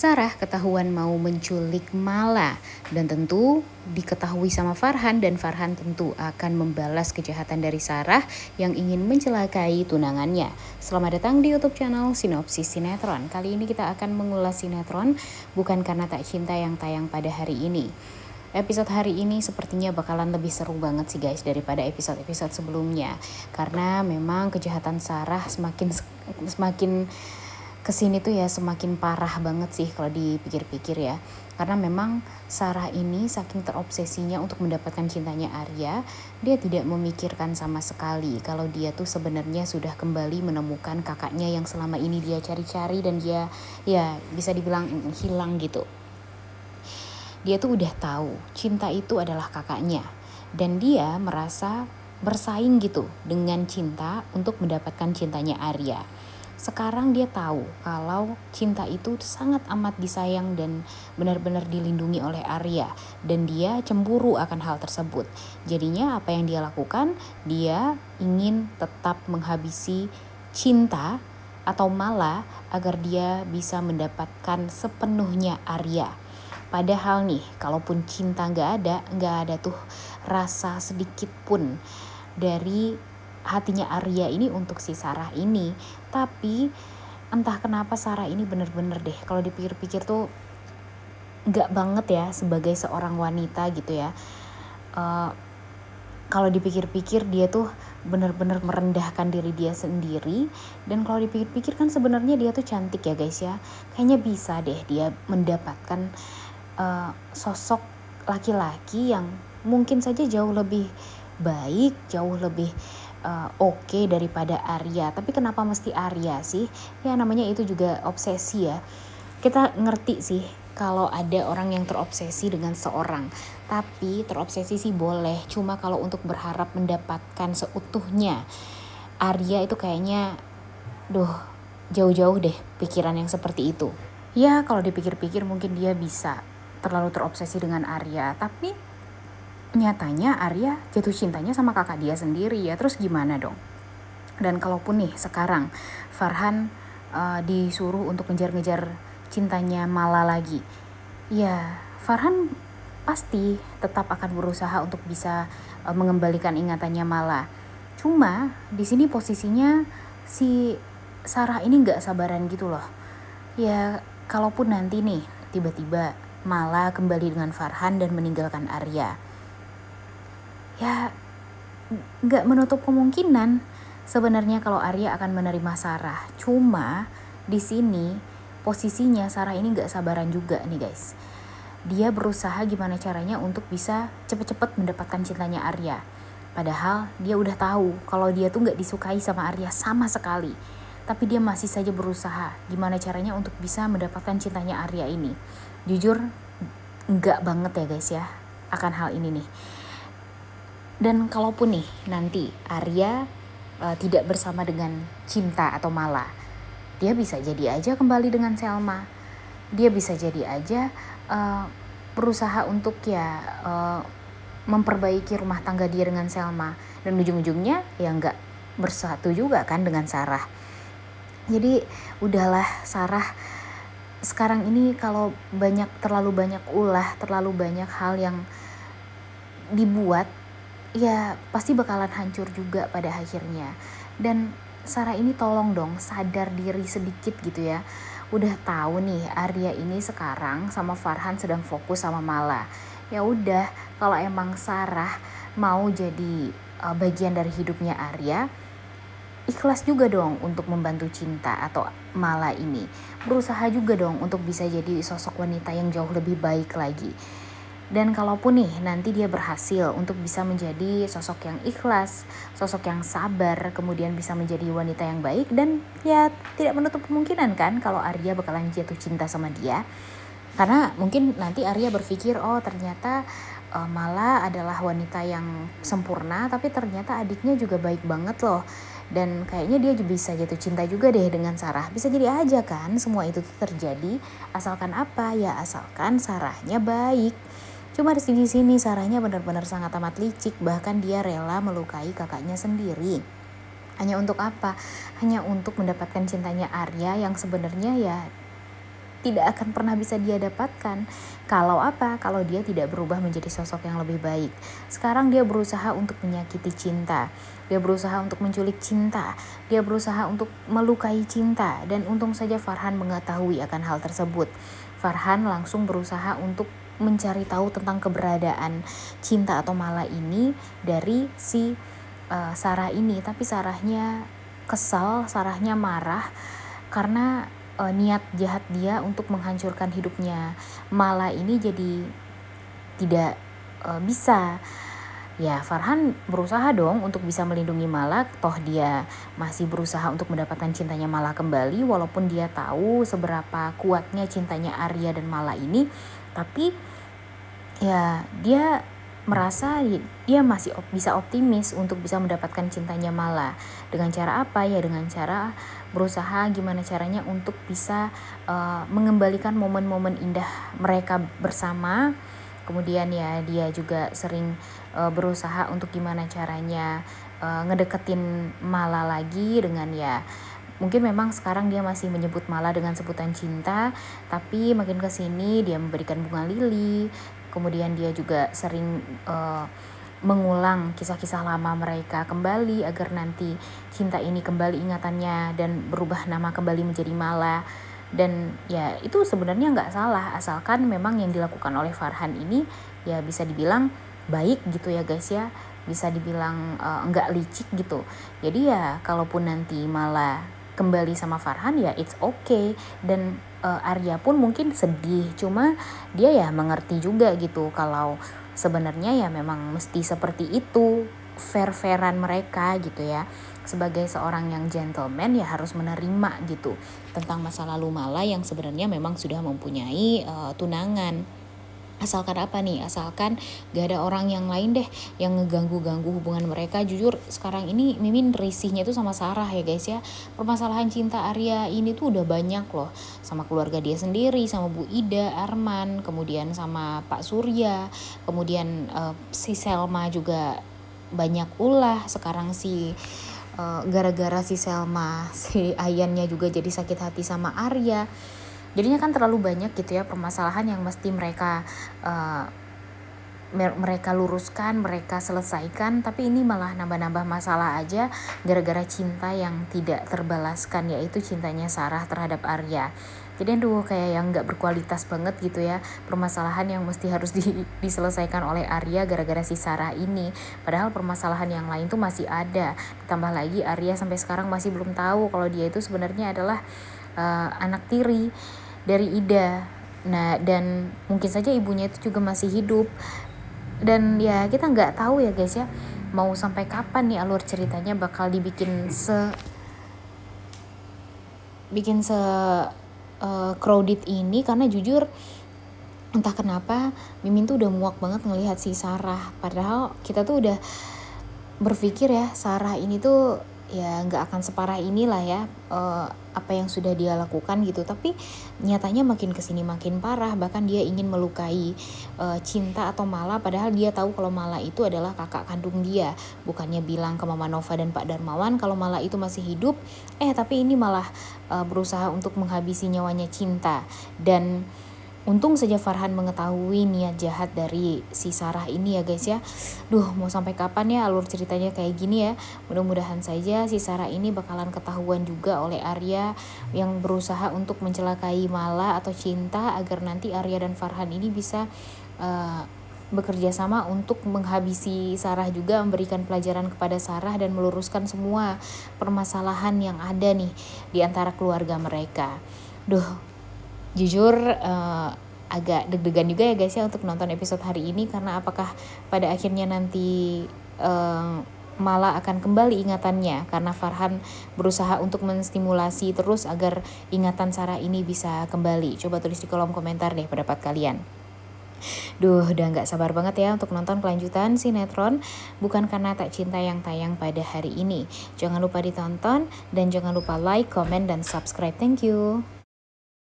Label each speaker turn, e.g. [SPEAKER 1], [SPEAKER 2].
[SPEAKER 1] Sarah ketahuan mau menculik Mala dan tentu diketahui sama Farhan, dan Farhan tentu akan membalas kejahatan dari Sarah yang ingin mencelakai tunangannya. Selamat datang di YouTube channel Sinopsis Sinetron. Kali ini kita akan mengulas sinetron Bukan Karena Tak Cinta yang tayang pada hari ini. Episode hari ini sepertinya bakalan lebih seru banget sih guys daripada episode-episode sebelumnya, karena memang kejahatan Sarah semakin kesini tuh ya semakin parah banget sih kalau dipikir-pikir ya. Karena memang Sarah ini saking terobsesinya untuk mendapatkan cintanya Arya, dia tidak memikirkan sama sekali kalau dia tuh sebenarnya sudah kembali menemukan kakaknya yang selama ini dia cari-cari dan dia ya bisa dibilang hilang gitu. Dia tuh udah tahu cinta itu adalah kakaknya, dan dia merasa bersaing gitu dengan cinta untuk mendapatkan cintanya Arya. Sekarang dia tahu kalau cinta itu sangat amat disayang dan benar-benar dilindungi oleh Arya, dan dia cemburu akan hal tersebut. Jadinya apa yang dia lakukan? Dia ingin tetap menghabisi cinta atau Mala agar dia bisa mendapatkan sepenuhnya Arya. Padahal nih, kalaupun cinta nggak ada tuh rasa sedikit pun dari hatinya Arya ini untuk si Sarah ini. Tapi entah kenapa Sarah ini bener-bener deh, kalau dipikir-pikir tuh nggak banget ya sebagai seorang wanita gitu ya. Kalau dipikir-pikir dia tuh bener-bener merendahkan diri dia sendiri. Dan kalau dipikir-pikir kan sebenarnya dia tuh cantik ya guys ya. Kayaknya bisa deh dia mendapatkan sosok laki-laki yang mungkin saja jauh lebih baik, jauh lebih oke daripada Arya. Tapi kenapa mesti Arya sih? Ya namanya itu juga obsesi ya. Kita ngerti sih kalau ada orang yang terobsesi dengan seorang, tapi terobsesi sih boleh, cuma kalau untuk berharap mendapatkan seutuhnya Arya itu kayaknya jauh-jauh deh pikiran yang seperti itu. Ya kalau dipikir-pikir mungkin dia bisa terlalu terobsesi dengan Arya, tapi nyatanya Arya jatuh cintanya sama kakak dia sendiri ya. Terus gimana dong? Dan kalaupun nih sekarang Farhan disuruh untuk ngejar-ngejar cintanya Mala lagi, ya Farhan pasti tetap akan berusaha untuk bisa mengembalikan ingatannya Mala. Cuma di sini posisinya si Sarah ini nggak sabaran gitu loh. Ya kalaupun nanti nih tiba-tiba Mala kembali dengan Farhan dan meninggalkan Arya, ya nggak menutup kemungkinan sebenarnya kalau Arya akan menerima Sarah. Cuma di sini posisinya Sarah ini nggak sabaran juga nih guys. Dia berusaha gimana caranya untuk bisa cepet-cepet mendapatkan cintanya Arya. Padahal dia udah tahu kalau dia tuh nggak disukai sama Arya sama sekali. Tapi dia masih saja berusaha gimana caranya untuk bisa mendapatkan cintanya Arya ini. Jujur enggak banget ya guys ya akan hal ini nih. Dan kalaupun nih nanti Arya tidak bersama dengan Cinta atau Mala, dia bisa jadi aja kembali dengan Selma. Dia bisa jadi aja berusaha untuk memperbaiki rumah tangga dia dengan Selma. Dan ujung-ujungnya ya enggak bersatu juga kan dengan Sarah. Jadi udahlah Sarah sekarang ini kalau terlalu banyak ulah, terlalu banyak hal yang dibuat, ya pasti bakalan hancur juga pada akhirnya. Dan Sarah ini tolong dong sadar diri sedikit gitu ya. Udah tahu nih Arya ini sekarang sama Farhan sedang fokus sama Mala. Ya udah, kalau emang Sarah mau jadi bagian dari hidupnya Arya, ikhlas juga dong untuk membantu Cinta atau Mala ini. Berusaha juga dong untuk bisa jadi sosok wanita yang jauh lebih baik lagi. Dan kalaupun nih nanti dia berhasil untuk bisa menjadi sosok yang ikhlas, sosok yang sabar, kemudian bisa menjadi wanita yang baik, dan ya tidak menutup kemungkinan kan kalau Arya bakalan jatuh cinta sama dia. Karena mungkin nanti Arya berpikir, oh ternyata Mala adalah wanita yang sempurna, tapi ternyata adiknya juga baik banget loh. Dan kayaknya dia juga bisa jatuh cinta juga deh dengan Sarah. Bisa jadi aja kan semua itu terjadi, asalkan apa? Ya asalkan Sarahnya baik. Cuma di sini Sarahnya benar-benar sangat amat licik, bahkan dia rela melukai kakaknya sendiri. Hanya untuk apa? Hanya untuk mendapatkan cintanya Arya yang sebenarnya ya tidak akan pernah bisa dia dapatkan. Kalau apa? Kalau dia tidak berubah menjadi sosok yang lebih baik. Sekarang dia berusaha untuk menyakiti cinta, dia berusaha untuk menculik cinta, dia berusaha untuk melukai cinta, dan untung saja Farhan mengetahui akan hal tersebut. Farhan langsung berusaha untuk mencari tahu tentang keberadaan cinta atau mala ini dari si Sarah ini. Tapi Sarahnya kesal, Sarahnya marah karena niat jahat dia untuk menghancurkan hidupnya Mala ini jadi tidak bisa. Ya, Farhan berusaha dong untuk bisa melindungi Mala, toh dia masih berusaha untuk mendapatkan cintanya Mala kembali, walaupun dia tahu seberapa kuatnya cintanya Arya dan Mala ini. Tapi ya dia merasa dia masih bisa optimis untuk bisa mendapatkan cintanya Mala. Dengan cara apa? Ya dengan cara berusaha gimana caranya untuk bisa mengembalikan momen-momen indah mereka bersama. Kemudian ya dia juga sering berusaha untuk gimana caranya ngedeketin Mala lagi dengan ya mungkin memang sekarang dia masih menyebut Mala dengan sebutan cinta, tapi makin kesini dia memberikan bunga lili. Kemudian dia juga sering mengulang kisah-kisah lama mereka kembali agar nanti cinta ini kembali ingatannya dan berubah nama kembali menjadi Mala. Dan ya itu sebenarnya nggak salah, asalkan memang yang dilakukan oleh Farhan ini ya bisa dibilang baik gitu ya guys ya, bisa dibilang nggak licik gitu. Jadi ya kalaupun nanti Mala kembali sama Farhan ya it's okay. Dan Arya pun mungkin sedih, cuma dia ya mengerti juga gitu kalau sebenarnya ya memang mesti seperti itu, fair-fairan mereka gitu ya. Sebagai seorang yang gentleman ya harus menerima gitu tentang masa lalu Mala yang sebenarnya memang sudah mempunyai tunangan. Asalkan apa nih? Asalkan gak ada orang yang lain deh yang ngeganggu-ganggu hubungan mereka. Jujur sekarang ini Mimin risihnya tuh sama Sarah ya guys ya. Permasalahan cinta Arya ini tuh udah banyak loh. Sama keluarga dia sendiri, sama Bu Ida, Arman, kemudian sama Pak Surya, kemudian si Selma juga banyak ulah. Sekarang gara-gara si Selma, si Ayannya juga jadi sakit hati sama Arya. Jadinya kan terlalu banyak gitu ya permasalahan yang mesti mereka luruskan, mereka selesaikan, tapi ini malah nambah-nambah masalah aja gara-gara cinta yang tidak terbalaskan, yaitu cintanya Sarah terhadap Arya. Jadi kayak yang gak berkualitas banget gitu ya permasalahan yang mesti harus diselesaikan oleh Arya gara-gara si Sarah ini. Padahal permasalahan yang lain tuh masih ada. Ditambah lagi Arya sampai sekarang masih belum tahu kalau dia itu sebenarnya adalah anak tiri dari Ida. Nah, dan mungkin saja ibunya itu juga masih hidup. Dan ya kita nggak tahu ya guys ya, mau sampai kapan nih alur ceritanya bakal dibikin crowded ini. Karena jujur entah kenapa Mimin tuh udah muak banget ngelihat si Sarah. Padahal kita tuh udah berpikir ya Sarah ini tuh ya nggak akan separah inilah ya apa yang sudah dia lakukan gitu. Tapi nyatanya makin kesini makin parah. Bahkan dia ingin melukai cinta atau Mala, padahal dia tahu kalau Mala itu adalah kakak kandung dia. Bukannya bilang ke Mama Nova dan Pak Darmawan kalau Mala itu masih hidup, tapi ini malah berusaha untuk menghabisi nyawanya cinta. Dan untung saja Farhan mengetahui niat jahat dari si Sarah ini ya guys ya. Mau sampai kapan ya alur ceritanya kayak gini ya. Mudah-mudahan saja si Sarah ini bakalan ketahuan juga oleh Arya yang berusaha untuk mencelakai Mala atau cinta, agar nanti Arya dan Farhan ini bisa bekerja sama untuk menghabisi Sarah juga, memberikan pelajaran kepada Sarah dan meluruskan semua permasalahan yang ada nih di antara keluarga mereka. Jujur agak deg-degan juga ya guys ya untuk nonton episode hari ini, karena apakah pada akhirnya nanti Mala akan kembali ingatannya karena Farhan berusaha untuk menstimulasi terus agar ingatan Sarah ini bisa kembali. Coba tulis di kolom komentar deh pendapat kalian. Udah gak sabar banget ya untuk nonton kelanjutan sinetron Bukan Karena Tak Cinta yang tayang pada hari ini. Jangan lupa ditonton dan jangan lupa like, comment, dan subscribe. Thank you.